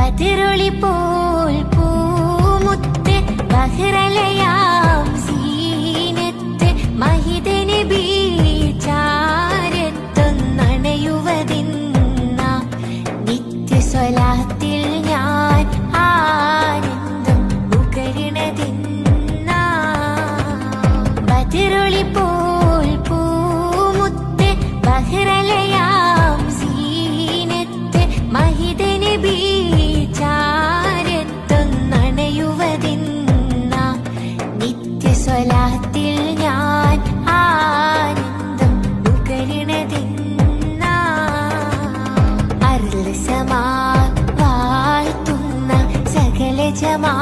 ബദറുളി പോൽ പൂമുത്ത് ബഹ്റലയാം സീനത്ത് മഹിത നബി ചാരത്തൊന്നണയുവതിന്ന നിത്യസ്വലാത്തിൽ ഞാൻ ആനന്ദം ഉകരണതിന്ന ബദറുളി പോൽ പൂമുത്ത് ബഹ്റലയാം സീനത്ത് മഹിത നബി ചാരത്തൊന്നണയുവതിന്ന നിത്യസ്വലാത്തിൽ ഞാൻ ആനന്ദം ഉകരണതിന്ന അർള് സമാ വാഴ്ത്തുന്ന സകല ജമാ